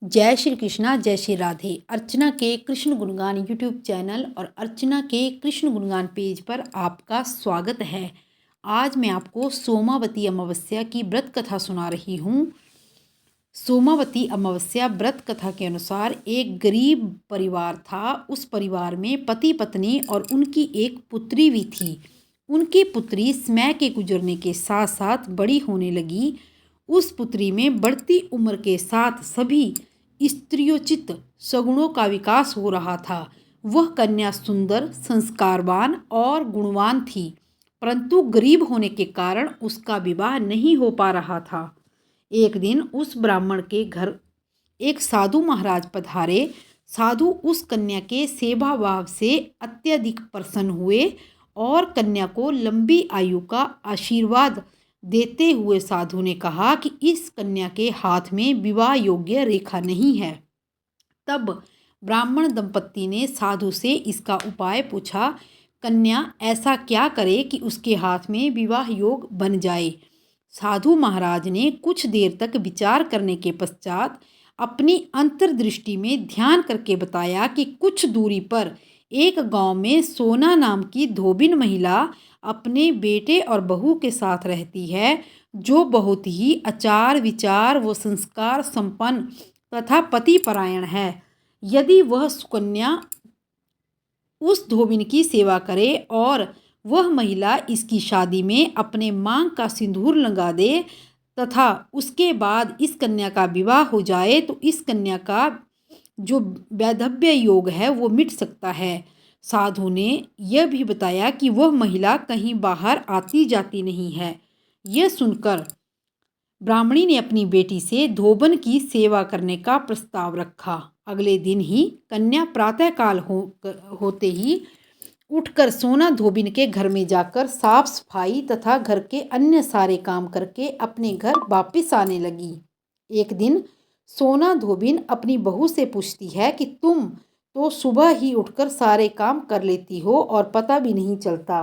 जय श्री कृष्णा, जय श्री राधे। अर्चना के कृष्ण गुणगान यूट्यूब चैनल और अर्चना के कृष्ण गुणगान पेज पर आपका स्वागत है। आज मैं आपको सोमावती अमावस्या की व्रत कथा सुना रही हूँ। सोमावती अमावस्या व्रत कथा के अनुसार एक गरीब परिवार था। उस परिवार में पति पत्नी और उनकी एक पुत्री भी थी। उनकी पुत्री समय के गुजरने के साथ साथ बड़ी होने लगी। उस पुत्री में बढ़ती उम्र के साथ सभी स्त्रियोचित सगुणों का विकास हो रहा था। वह कन्या सुंदर, संस्कारवान और गुणवान थी, परंतु गरीब होने के कारण उसका विवाह नहीं हो पा रहा था। एक दिन उस ब्राह्मण के घर एक साधु महाराज पधारे। साधु उस कन्या के सेवा भाव से अत्यधिक प्रसन्न हुए और कन्या को लंबी आयु का आशीर्वाद देते हुए साधु ने कहा कि इस कन्या के हाथ में विवाह योग्य रेखा नहीं है। तब ब्राह्मण दंपत्ति ने साधु से इसका उपाय पूछा। कन्या ऐसा क्या करे कि उसके हाथ में विवाह योग बन जाए। साधु महाराज ने कुछ देर तक विचार करने के पश्चात अपनी अंतर्दृष्टि में ध्यान करके बताया कि कुछ दूरी पर एक गांव में सोना नाम की धोबिन महिला अपने बेटे और बहू के साथ रहती है, जो बहुत ही आचार विचार व संस्कार संपन्न तथा पतिपरायण है। यदि वह सुकन्या उस धोबिन की सेवा करे और वह महिला इसकी शादी में अपने मांग का सिंदूर लगा दे तथा उसके बाद इस कन्या का विवाह हो जाए तो इस कन्या का जो वैधव्य योग है वो मिट सकता है। साधु ने यह भी बताया कि वह महिला कहीं बाहर आती जाती नहीं है। यह सुनकर ब्राह्मणी ने अपनी बेटी से धोबन की सेवा करने का प्रस्ताव रखा। अगले दिन ही कन्या प्रातःकाल होते ही उठकर सोना धोबिन के घर में जाकर साफ सफाई तथा घर के अन्य सारे काम करके अपने घर वापस आने लगी। एक दिन सोना धोबिन अपनी बहू से पूछती है कि तुम तो सुबह ही उठकर सारे काम कर लेती हो और पता भी नहीं चलता।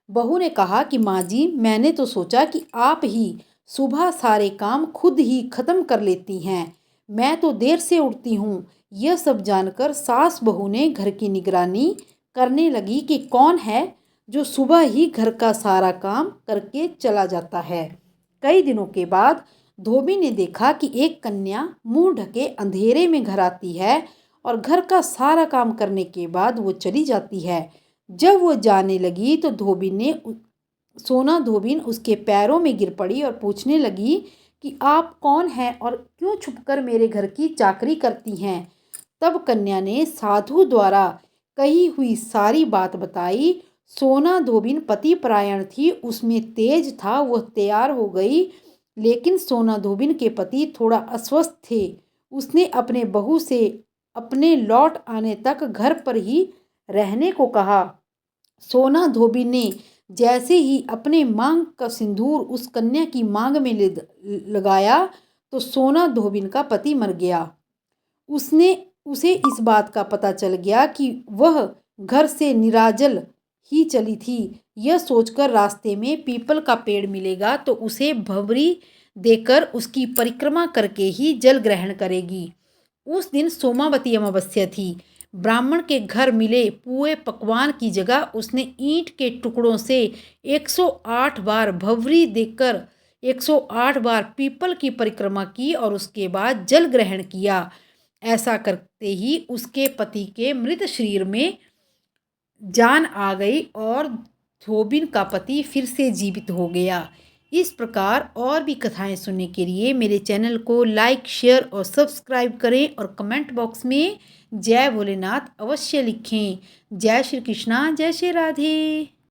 बहू ने कहा कि माँ जी, मैंने तो सोचा कि आप ही सुबह सारे काम खुद ही खत्म कर लेती हैं। मैं तो देर से उठती हूँ। यह सब जानकर सास बहू ने घर की निगरानी करने लगी कि कौन है जो सुबह ही घर का सारा काम करके चला जाता है। कई दिनों के बाद धोबी ने देखा कि एक कन्या मुंह ढके अंधेरे में घर आती है और घर का सारा काम करने के बाद वो चली जाती है। जब वो जाने लगी तो सोना धोबिन उसके पैरों में गिर पड़ी और पूछने लगी कि आप कौन हैं और क्यों छुपकर मेरे घर की चाकरी करती हैं। तब कन्या ने साधु द्वारा कही हुई सारी बात बताई। सोना धोबिन पतिपरायण थी, उसमें तेज था, वह तैयार हो गई। लेकिन सोना धोबिन के पति थोड़ा अस्वस्थ थे। उसने अपने बहू से अपने लौट आने तक घर पर ही रहने को कहा। सोना धोबिन ने जैसे ही अपने मांग का सिंदूर उस कन्या की मांग में लगाया तो सोना धोबिन का पति मर गया। उसे इस बात का पता चल गया कि वह घर से निराजल ही चली थी। यह सोचकर रास्ते में पीपल का पेड़ मिलेगा तो उसे भंवरी देकर उसकी परिक्रमा करके ही जल ग्रहण करेगी। उस दिन सोमावती अमावस्या थी। ब्राह्मण के घर मिले पुए पकवान की जगह उसने ईंट के टुकड़ों से 108 बार भंवरी देकर 108 बार पीपल की परिक्रमा की और उसके बाद जल ग्रहण किया। ऐसा करते ही उसके पति के मृत शरीर में जान आ गई और धोबिन का पति फिर से जीवित हो गया। इस प्रकार और भी कथाएं सुनने के लिए मेरे चैनल को लाइक, शेयर और सब्सक्राइब करें और कमेंट बॉक्स में जय भोलेनाथ अवश्य लिखें। जय श्री कृष्णा, जय श्री राधे।